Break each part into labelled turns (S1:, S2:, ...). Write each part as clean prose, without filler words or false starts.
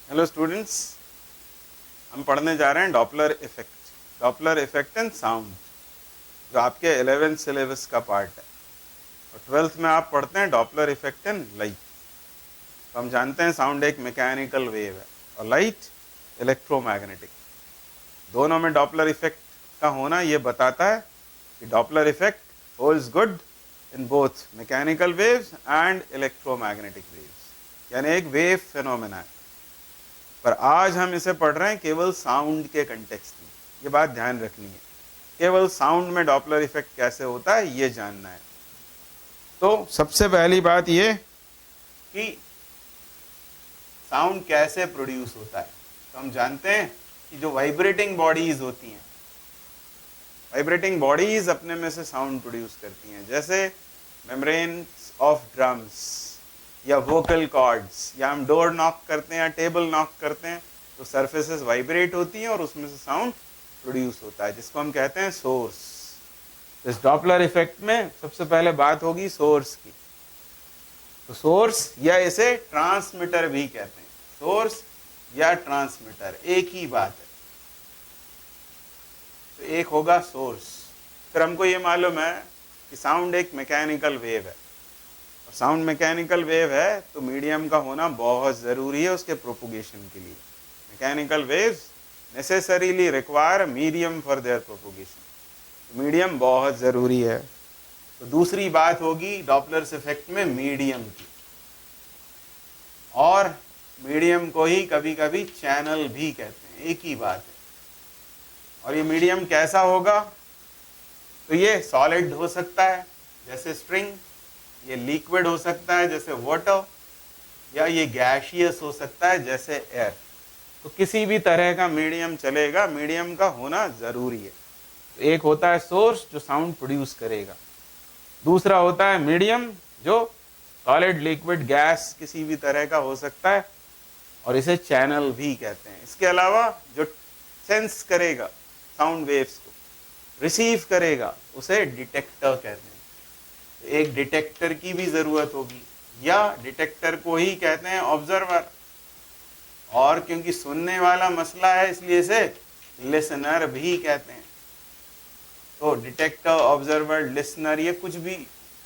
S1: Hello students, हम पढ़ने जा रहे हैं डॉपलर इफेक्ट इन साउंड, जो आपके 11th सिलेबस का पार्ट है। और 12th में आप पढ़ते हैं डॉपलर इफेक्ट इन लाइट। तो हम जानते हैं साउंड एक मैकेनिकल वेव है और लाइट इलेक्ट्रोमैग्नेटिक। दोनों में डॉपलर इफेक्ट का होना ये बताता है कि Doppler effect holds good in both mechanical waves and electromagnetic waves, यानी एक वेव फिनोमेना है। पर आज हम इसे पढ़ रहे हैं केवल साउंड के कंटेक्स्ट में। ये बात ध्यान रखनी है, केवल साउंड में डॉपलर इफेक्ट कैसे होता है ये जानना है। तो सबसे पहली बात ये कि साउंड कैसे प्रोड्यूस होता है। तो हम जानते हैं कि जो वाइब्रेटिंग बॉडीज होती हैं, वाइब्रेटिंग बॉडीज अपने में से साउंड प्रोड्यूस करती हैं, जैसे मेम्ब्रेन्स ऑफ ड्रम्स या वोकल कॉर्ड्स, या हम डोर नॉक करते हैं या टेबल नॉक करते हैं तो सरफेसेस वाइब्रेट होती हैं और उसमें से साउंड प्रोड्यूस होता है, जिसको हम कहते हैं सोर्स। इस डॉपलर इफेक्ट में सबसे पहले बात होगी सोर्स की। तो सोर्स या इसे ट्रांसमीटर भी कहते हैं, सोर्स या ट्रांसमीटर एक ही बात है। तो एक होगा सोर्स। फिर हमको ये मालूम है कि साउंड एक मैकेनिकल वेव है, और साउंड मैकेनिकल वेव है तो मीडियम का होना बहुत ज़रूरी है उसके प्रोपोगेशन के लिए। Mechanical waves necessarily require medium for their propagation, तो मीडियम बहुत ज़रूरी है। तो दूसरी बात होगी डॉपलर्स इफेक्ट में मीडियम की, और मीडियम को ही कभी कभी चैनल भी कहते हैं, एक ही बात है। और ये मीडियम कैसा होगा? तो ये सॉलिड हो सकता है जैसे स्ट्रिंग, ये लिक्विड हो सकता है जैसे वाटर, या ये गैसियस हो सकता है जैसे एयर। तो किसी भी तरह का मीडियम चलेगा, मीडियम का होना जरूरी है। तो एक होता है सोर्स जो साउंड प्रोड्यूस करेगा, दूसरा होता है मीडियम जो सॉलिड, लिक्विड, गैस किसी भी तरह का हो सकता है, और इसे चैनल भी कहते हैं। इसके अलावा जो सेंस करेगा साउंड वेव्स को, रिसीव करेगा, उसे डिटेक्टर कहते हैं। तो एक डिटेक्टर की भी जरूरत होगी, या डिटेक्टर को ही कहते हैं ऑब्जर्वर। और क्योंकि सुनने वाला मसला है इसलिए इसे लिसनर भी कहते हैं। तो डिटेक्टर, ऑब्जर्वर, लिसनर ये कुछ भी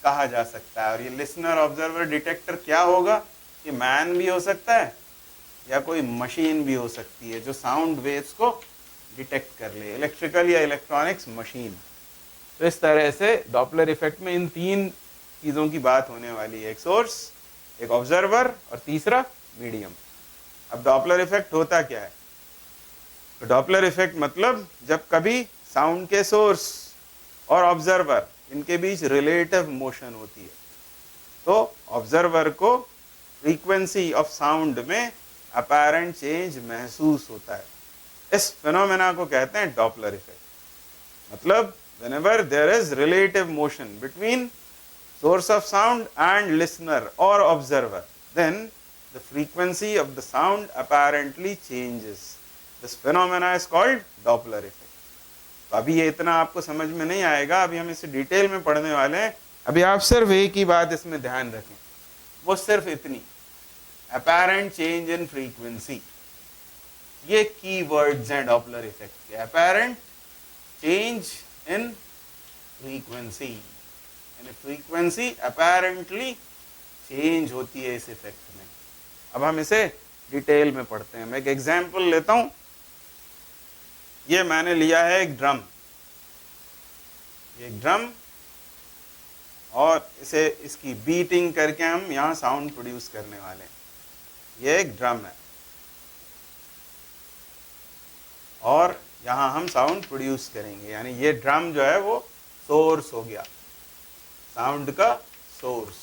S1: कहा जा सकता है। और ये लिसनर, ऑब्जर्वर, डिटेक्टर क्या होगा? ये मैन भी हो सकता है या कोई मशीन भी हो सकती है जो साउंड वेव्स को डिटेक्ट कर ले, इलेक्ट्रिकल या इलेक्ट्रॉनिक्स मशीन। तो इस तरह से डॉपलर इफेक्ट में इन तीन चीज़ों की बात होने वाली है, एक सोर्स, एक ऑब्जर्वर और तीसरा मीडियम। अब डॉपलर इफेक्ट होता क्या है? तो डॉपलर इफेक्ट मतलब जब कभी साउंड के सोर्स और ऑब्जर्वर इनके बीच रिलेटिव मोशन होती है, तो ऑब्जर्वर को फ्रीक्वेंसी ऑफ साउंड में अपैरेंट चेंज महसूस होता है। इस फिनोमेना को कहते हैं डॉपलर इफेक्ट। मतलब whenever there is relative motion between source of sound and listener or observer, then the frequency of the sound apparently changes. This phenomena is called Doppler effect. तो अभी ये इतना आपको समझ में नहीं आएगा, अभी हम इसे डिटेल में पढ़ने वाले हैं। अभी आप सिर्फ एक ही बात इसमें ध्यान रखें, वो सिर्फ इतनी, apparent change in frequency। ये की वर्ड्स हैं डॉपलर इफेक्ट के, apparent change इन फ्रीक्वेंसी, यानी फ्रीक्वेंसी अपेरेंटली चेंज होती है इस इफेक्ट में। अब हम इसे डिटेल में पढ़ते हैं। मैं एक एग्जांपल लेता हूं। ये मैंने लिया है एक ड्रम, एक ड्रम, और इसे इसकी बीटिंग करके हम यहां साउंड प्रोड्यूस करने वाले हैं। ये एक ड्रम है और यहाँ हम साउंड प्रोड्यूस करेंगे, यानी ये ड्रम जो है वो सोर्स हो गया, साउंड का सोर्स।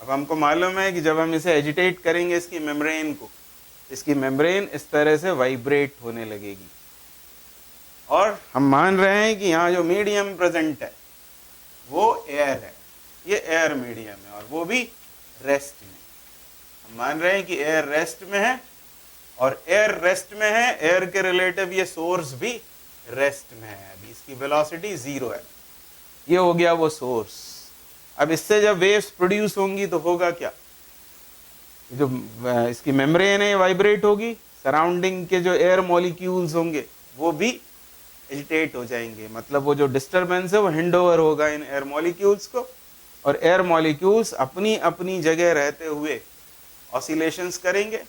S1: अब हमको मालूम है कि जब हम इसे एजिटेट करेंगे इसकी मेम्ब्रेन को, इसकी मेम्ब्रेन इस तरह से वाइब्रेट होने लगेगी, और हम मान रहे हैं कि यहाँ जो मीडियम प्रेजेंट है वो एयर है, ये एयर मीडियम है, और वो भी रेस्ट में। हम मान रहे हैं कि एयर रेस्ट में है, और एयर रेस्ट में है, एयर के रिलेटिव ये सोर्स भी रेस्ट में है। अभी इसकी वेलोसिटी 0 है, ये हो गया वो सोर्स। अब इससे जब वेव्स प्रोड्यूस होंगी तो होगा क्या? जो इसकी मेम्ब्रेन है वाइब्रेट होगी, सराउंडिंग के जो एयर मॉलिक्यूल्स होंगे वो भी एजिटेट हो जाएंगे, मतलब वो जो डिस्टरबेंस है वो हैंड ओवर होगा इन एयर मॉलिक्यूल्स को, और एयर मॉलिक्यूल्स अपनी अपनी जगह रहते हुए ऑसिलेशंस करेंगे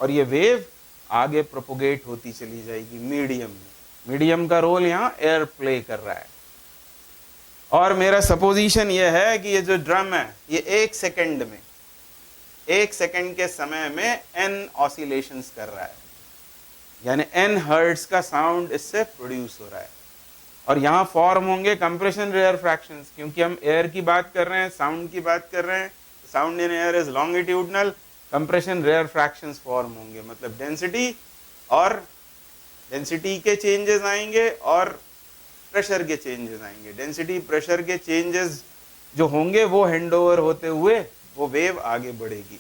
S1: और ये वेव आगे प्रोपोगेट होती चली जाएगी मीडियम में। मीडियम का रोल यहाँ एयर प्ले कर रहा है। और मेरा सपोजिशन ये है कि ये जो ड्रम है ये 1 सेकंड में, 1 सेकंड के समय में n ऑसिलेशंस कर रहा है, यानी n हर्ट्ज का साउंड इससे प्रोड्यूस हो रहा है। और यहाँ फॉर्म होंगे कंप्रेशन रेयर फ्रैक्शंस, क्योंकि हम एयर की बात कर रहे हैं, साउंड की बात कर रहे हैं, sound in air is longitudinal, compression rarefactions form होंगे, मतलब डेंसिटी के चेंजेस आएंगे और प्रेशर के चेंजेस आएंगे। डेंसिटी प्रेशर के चेंजेस जो होंगे वो हैंड ओवर होते हुए वो वेव आगे बढ़ेगी।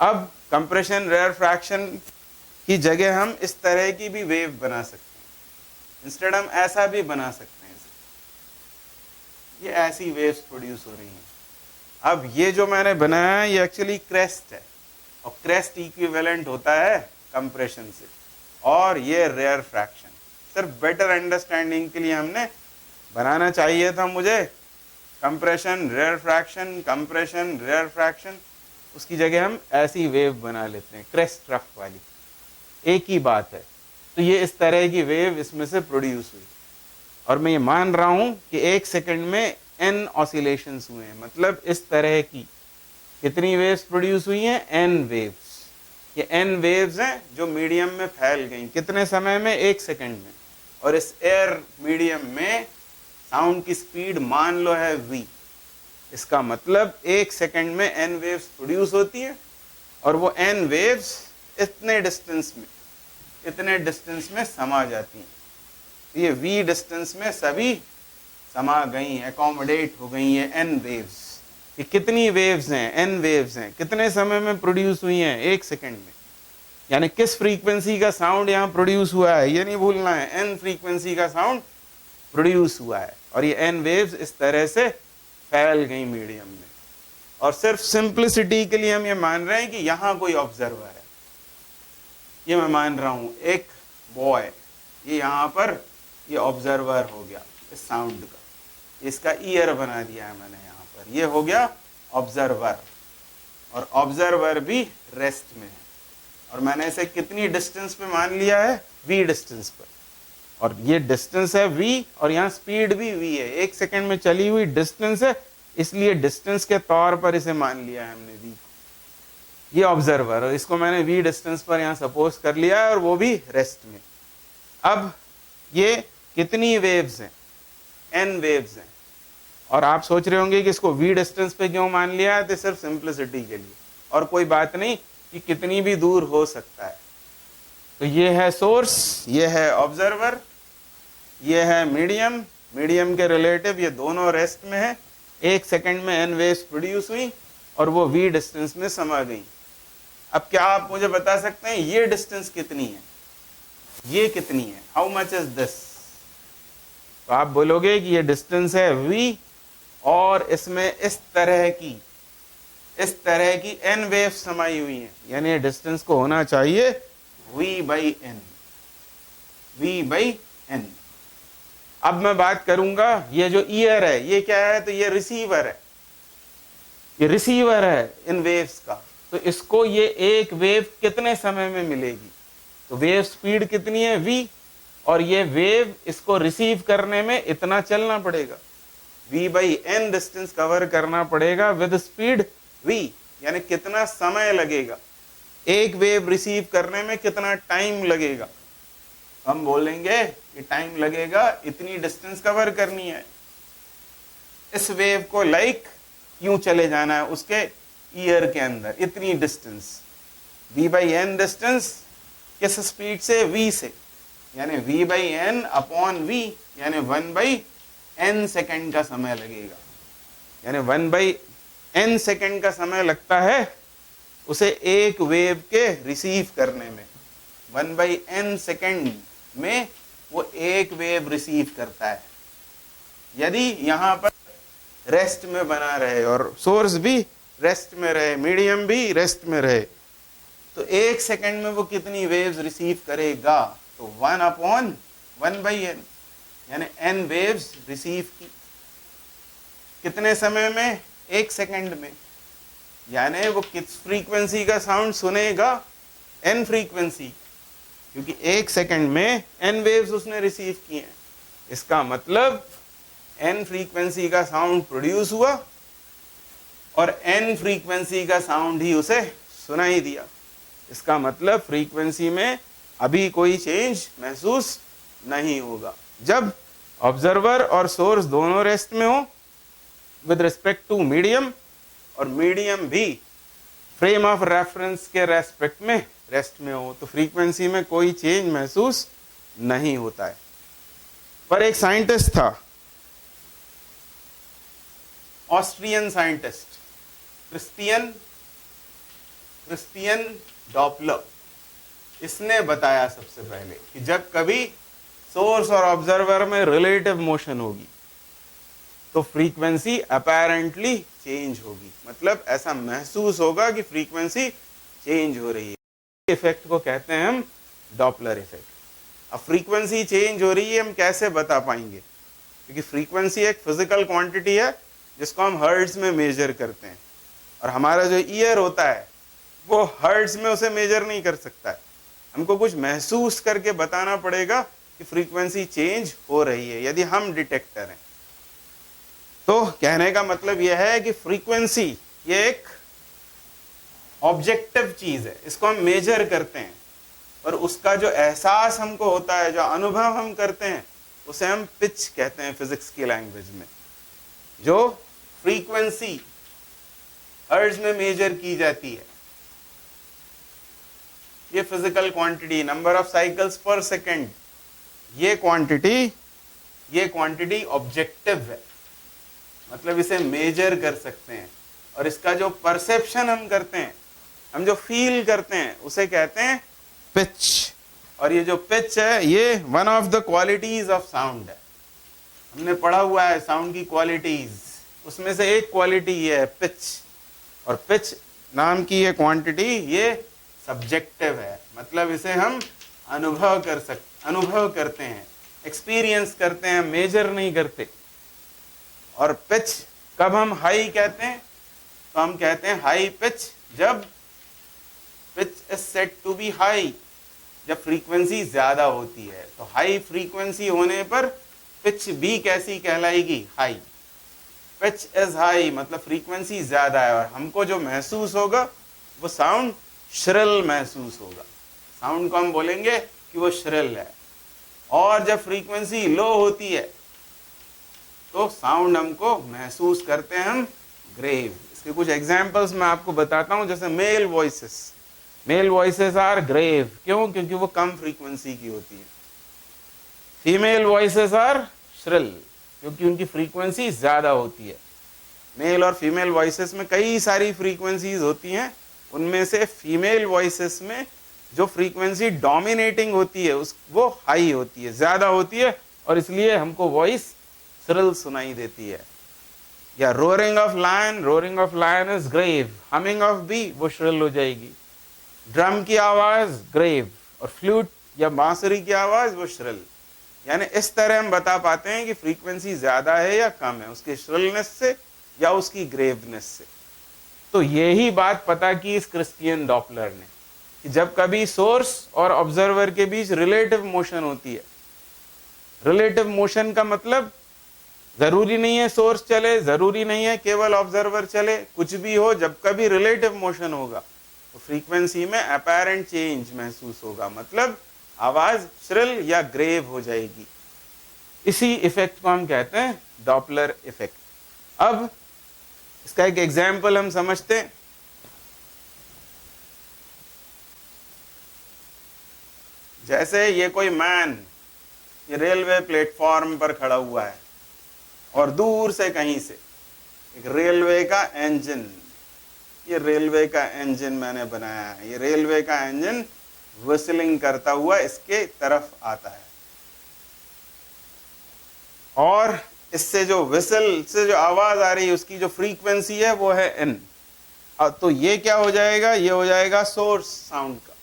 S1: अब कंप्रेशन रेयर फ्रैक्शन की जगह हम इस तरह की भी वेव बना सकते हैं, इंस्टेड हम ऐसा भी बना सकते हैं, ये ऐसी वेव्स प्रोड्यूस हो रही हैं। अब ये जो मैंने बनाया है ये एक्चुअली क्रेस्ट है, और क्रेस्ट इक्विवेलेंट होता है कंप्रेशन से, और ये रेयर फ्रैक्शन। सिर्फ बेटर अंडरस्टैंडिंग के लिए हमने बनाना चाहिए था मुझे compression rarefaction, compression rarefaction, उसकी जगह हम ऐसी वेव बना लेते हैं क्रेस्ट रफ वाली, एक ही बात है। तो ये इस तरह की वेव इसमें से प्रोड्यूस हुई, और मैं ये मान रहा हूं कि 1 सेकंड में n ऑसिलेशंस हुए हैं, मतलब इस तरह की कितनी वेव्स प्रोड्यूस हुई हैं, n वेव्स। ये n वेव्स हैं जो मीडियम में फैल गई, कितने समय में, 1 सेकंड में। और इस एयर मीडियम में साउंड की स्पीड मान लो है v, इसका मतलब 1 सेकंड में n वेव्स प्रोड्यूस होती है, और वो n वेव्स इतने डिस्टेंस में समा जाती हैं। ये v डिस्टेंस में सभी समा गई, एकोमोडेट हो गई है n वेव्स। ये कितनी वेव्स हैं, n वेव्स हैं, कितने समय में प्रोड्यूस हुई हैं, 1 सेकंड में। यानी किस फ्रीक्वेंसी का साउंड यहाँ प्रोड्यूस हुआ है ये नहीं भूलना है, n फ्रीक्वेंसी का साउंड प्रोड्यूस हुआ है, और ये n वेव्स इस तरह से फैल गई मीडियम में। और सिर्फ सिंप्लिसिटी के लिए हम ये मान रहे हैं कि यहाँ कोई ऑब्जर्वर है, ये मैं मान रहा हूँ एक बॉय, ये यहाँ पर ये ऑब्जर्वर हो गया इस साउंड का, इसका ईयर बना दिया है मैंने यहाँ पर, ये हो गया ऑब्जर्वर, और ऑब्जर्वर भी रेस्ट में है, और मैंने इसे कितनी डिस्टेंस पे मान लिया है, v डिस्टेंस पर, और ये डिस्टेंस है v, और यहाँ स्पीड भी v है, 1 सेकंड में चली हुई डिस्टेंस है, इसलिए डिस्टेंस के तौर पर इसे मान लिया है हमने v को। ये ऑब्जर्वर, और इसको मैंने v डिस्टेंस पर यहाँ सपोज कर लिया है, और वो भी रेस्ट में। अब ये कितनी वेव्स हैं, n वेव्स हैं, और आप सोच रहे होंगे कि इसको v डिस्टेंस पे क्यों मान लिया है, तो सिर्फ सिंप्लिसिटी के लिए, और कोई बात नहीं कि कितनी भी दूर हो सकता है। तो ये है सोर्स, ये है ऑब्जर्वर, ये है मीडियम, मीडियम के रिलेटिव ये दोनों रेस्ट में है, 1 सेकंड में n वेव्स प्रोड्यूस हुई और वो v डिस्टेंस में समा गई। अब क्या आप मुझे बता सकते हैं ये डिस्टेंस कितनी है, ये कितनी है, हाउ मच इज दिस? तो आप बोलोगे कि ये डिस्टेंस है v, और इसमें इस तरह की n वेव समाई हुई है, यानी ये डिस्टेंस को होना चाहिए v/n, v/n। अब मैं बात करूंगा ये जो ईयर है ये क्या है, तो ये रिसीवर है, ये रिसीवर है इन वेव्स का। तो इसको ये एक वेव कितने समय में मिलेगी, तो वेव स्पीड कितनी है v, और ये वेव इसको रिसीव करने में इतना चलना पड़ेगा, v/n डिस्टेंस कवर करना पड़ेगा विद स्पीड v, यानी कितना समय लगेगा, एक वेव रिसीव करने में कितना टाइम लगेगा। हम बोलेंगे कि टाइम लगेगा इतनी डिस्टेंस कवर करनी है, इस वेव को लाइक यूं चले जाना है उसके ईयर के अंदर, इतनी डिस्टेंस, v/n डिस्टेंस किस स्पीड से, v से, यानी v/n अपॉन v, यानी 1/n सेकंड का समय लगेगा, यानी 1/n सेकंड का समय लगता है उसे एक वेव के रिसीव करने में। 1/n सेकंड में वो एक वेव रिसीव करता है, यदि यहां पर रेस्ट में बना रहे और सोर्स भी रेस्ट में रहे, मीडियम भी रेस्ट में रहे, तो 1 सेकंड में वो कितनी वेव्स रिसीव करेगा? तो 1/1/n, यानी n वेव्स रिसीव की। कितने समय में? 1 सेकंड में। यानी वो किस फ्रीक्वेंसी का साउंड सुनेगा? n फ्रीक्वेंसी, क्योंकि 1 सेकंड में n वेव्स उसने रिसीव किए हैं। इसका मतलब n फ्रीक्वेंसी का साउंड प्रोड्यूस हुआ और n फ्रीक्वेंसी का साउंड ही उसे सुनाई दिया। इसका मतलब फ्रीक्वेंसी में अभी कोई चेंज महसूस नहीं होगा। जब ऑब्जर्वर और सोर्स दोनों रेस्ट में हो विद रिस्पेक्ट टू मीडियम, और मीडियम भी फ्रेम ऑफ रेफरेंस के रेस्पेक्ट में रेस्ट में हो, तो फ्रीक्वेंसी में कोई चेंज महसूस नहीं होता है। पर एक साइंटिस्ट था, ऑस्ट्रियन साइंटिस्ट क्रिस्टियन डॉपलर, इसने बताया सबसे पहले कि जब कभी सोर्स और ऑब्जर्वर में रिलेटिव मोशन होगी तो फ्रीक्वेंसी अपेरेंटली चेंज होगी, मतलब ऐसा महसूस होगा कि फ्रीक्वेंसी चेंज हो रही है। इफेक्ट को कहते हैं हम डॉपलर इफेक्ट। अब फ्रीक्वेंसी चेंज हो रही है हम कैसे बता पाएंगे? क्योंकि फ्रीक्वेंसी एक फिजिकल क्वांटिटी है जिसको हम हर्ट्ज में मेजर करते हैं, और हमारा जो ईयर होता है वो हर्ट्ज में उसे मेजर नहीं कर सकता है। हमको कुछ महसूस करके बताना पड़ेगा कि फ्रीक्वेंसी चेंज हो रही है, यदि हम डिटेक्टर हैं। तो कहने का मतलब यह है कि फ्रीक्वेंसी ये एक ऑब्जेक्टिव चीज है, इसको हम मेजर करते हैं, और उसका जो एहसास हमको होता है, जो अनुभव हम करते हैं, उसे हम पिच कहते हैं फिजिक्स की लैंग्वेज में। जो फ्रीक्वेंसी हर्ट्ज में मेजर की जाती है, ये physical quantity, number of cycles पर सेकेंड, ये क्वांटिटी ऑब्जेक्टिव है, मतलब इसे मेजर कर सकते हैं। और इसका जो परसेप्शन हम करते हैं, हम जो फील करते हैं, उसे कहते हैं पिच। और ये जो पिच है ये one of the qualities of sound है। हमने पढ़ा हुआ है साउंड की क्वालिटीज, उसमें से एक क्वालिटी ये है पिच। और पिच नाम की ये क्वांटिटी ये सब्जेक्टिव है, मतलब इसे हम अनुभव करते हैं, एक्सपीरियंस करते हैं, मेजर नहीं करते। और पिच कब हम हाई कहते हैं? तो हम कहते हैं हाई पिच जब pitch is said to be high, जब फ्रीक्वेंसी ज्यादा होती है। तो हाई फ्रीक्वेंसी होने पर पिच भी कैसी कहलाएगी? हाई। पिच इज हाई मतलब फ्रीक्वेंसी ज्यादा है, और हमको जो महसूस होगा वो साउंड श्रिल महसूस होगा। साउंड को हम बोलेंगे कि वो श्रिल है। और जब फ्रीक्वेंसी लो होती है तो साउंड हमको महसूस करते हैं हम ग्रेव। इसके कुछ एग्जांपल्स मैं आपको बताता हूं, जैसे मेल वॉइसेस आर ग्रेव। क्यों? क्योंकि वो कम फ्रीक्वेंसी की होती है। फीमेल वॉइसेस आर श्रिल, क्योंकि उनकी फ्रीक्वेंसी ज्यादा होती है। मेल और फीमेल वॉइसेस में कई सारी फ्रीक्वेंसीज होती हैं, उनमें से फीमेल वॉइसेस में जो फ्रीक्वेंसी डोमिनेटिंग होती है वो हाई होती है, ज्यादा होती है, और इसलिए हमको वॉइस श्रिल सुनाई देती है। या roaring of lion is grave, humming of bee वो श्रिल हो जाएगी। ड्रम की आवाज ग्रेव, और फ्लूट या बांसुरी की आवाज वो श्रिल। यानी इस तरह हम बता पाते हैं कि फ्रीक्वेंसी ज्यादा है या कम है, उसके श्रिलनेस से या उसकी ग्रेवनेस से। तो यही बात पता की इस क्रिस्टियन डॉपलर ने, कि जब कभी सोर्स और ऑब्जर्वर के बीच रिलेटिव मोशन होती है। रिलेटिव मोशन का मतलब जरूरी नहीं है सोर्स चले, जरूरी नहीं है केवल ऑब्जर्वर चले, कुछ भी हो, जब कभी रिलेटिव मोशन होगा तो फ्रीक्वेंसी में अपैरेंट चेंज महसूस होगा, मतलब आवाज श्रिल या ग्रेव हो जाएगी। इसी इफेक्ट को हम कहते हैं डॉपलर इफेक्ट। अब इसका एक एग्जाम्पल हम समझते हैं। जैसे ये कोई मैन ये रेलवे प्लेटफॉर्म पर खड़ा हुआ है, और दूर से कहीं से एक रेलवे का इंजन, ये रेलवे का इंजन मैंने बनाया है, ये रेलवे का इंजन विस्लिंग करता हुआ इसके तरफ आता है, और इससे जो विसल से जो आवाज आ रही है उसकी जो फ्रीक्वेंसी है वो है n। तो ये क्या हो जाएगा, ये हो जाएगा सोर्स साउंड का,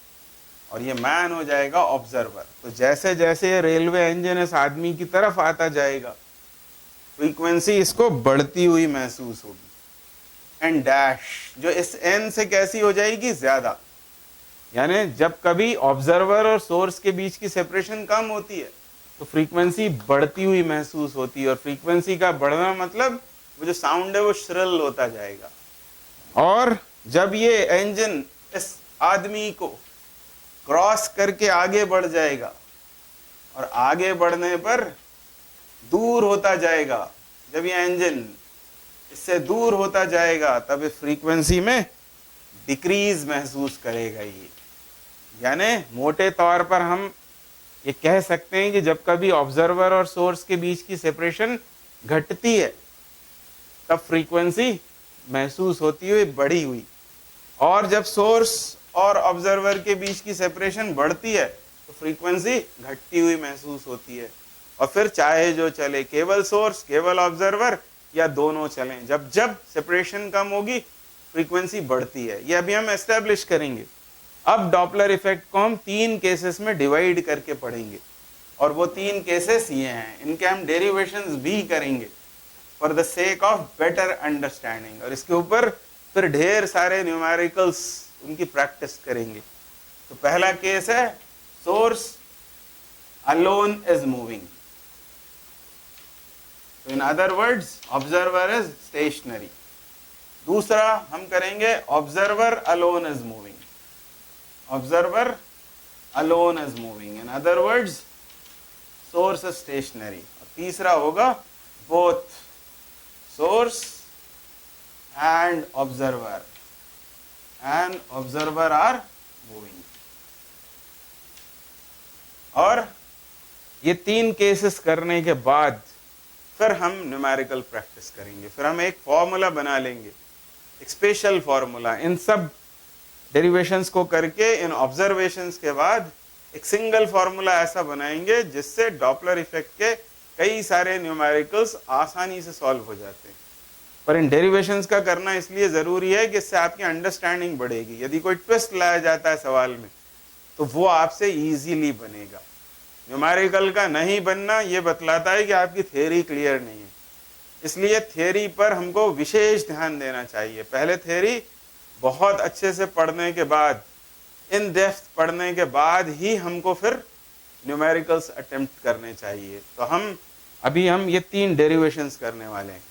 S1: और ये मैन हो जाएगा ऑब्जर्वर। तो जैसे जैसे रेलवे इंजन इस आदमी की तरफ आता जाएगा, फ्रीक्वेंसी इसको बढ़ती हुई महसूस होगी, एंड डैश जो इस एन से कैसी हो जाएगी, ज्यादा। यानी जब कभी ऑब्जर्वर और सोर्स के बीच की सेपरेशन कम होती है तो फ्रीक्वेंसी बढ़ती हुई महसूस होती है, और फ्रीक्वेंसी का बढ़ना मतलब वो जो साउंड है वो श्रिल होता जाएगा। और जब ये इंजन इस आदमी को क्रॉस करके आगे बढ़ जाएगा, और आगे बढ़ने पर दूर होता जाएगा, जब ये इंजन इससे दूर होता जाएगा तब इस फ्रीक्वेंसी में डिक्रीज महसूस करेगा ये। यानी मोटे तौर पर हम ये कह सकते हैं कि जब कभी ऑब्जर्वर और सोर्स के बीच की सेपरेशन घटती है तब फ्रीक्वेंसी महसूस होती हुई बढ़ी हुई, और जब सोर्स और ऑब्जर्वर के बीच की सेपरेशन बढ़ती है तो फ्रीक्वेंसी घटती हुई महसूस होती है। और फिर चाहे जो चले, केवल सोर्स, केवल ऑब्जर्वर, या दोनों चलें, जब जब सेपरेशन कम होगी फ्रीक्वेंसी बढ़ती है। ये अभी हम एस्टेब्लिश करेंगे। अब डॉपलर इफेक्ट को हम 3 केसेस में डिवाइड करके पढ़ेंगे, और वो 3 केसेस ये हैं। इनके हम डेरिवेशंस भी करेंगे for the sake of better understanding, और इसके ऊपर फिर ढेर सारे न्यूमेरिकल्स उनकी प्रैक्टिस करेंगे। तो पहला केस है सोर्स अलोन इज मूविंग, तो in other words observer is stationary. दूसरा हम करेंगे observer alone is moving, observer alone is moving, in other words source is stationary. तीसरा होगा both source and observer are moving. और ये 3 cases करने के बाद फिर हम न्यूमेरिकल प्रैक्टिस करेंगे। फिर हम एक फॉर्मूला बना लेंगे, एक स्पेशल फॉर्मूला, इन सब डेरिवेशंस को करके इन ऑब्जर्वेशंस के बाद एक सिंगल फॉर्मूला ऐसा बनाएंगे जिससे डॉपलर इफेक्ट के कई सारे न्यूमेरिकल्स आसानी से सॉल्व हो जाते हैं। पर इन डेरिवेशंस का करना इसलिए जरूरी है कि इससे आपकी अंडरस्टैंडिंग बढ़ेगी। यदि कोई ट्विस्ट लाया जाता है सवाल में तो वो आपसे इजीली बनेगा। न्यूमेरिकल का नहीं बनना ये बतलाता है कि आपकी थ्योरी क्लियर नहीं है। इसलिए थ्योरी पर हमको विशेष ध्यान देना चाहिए। पहले थ्योरी बहुत अच्छे से पढ़ने के बाद, इन डेप्थ पढ़ने के बाद ही हमको फिर न्यूमेरिकल्स अटेम्प्ट करने चाहिए। तो हम अभी ये 3 डेरिवेशंस करने वाले हैं।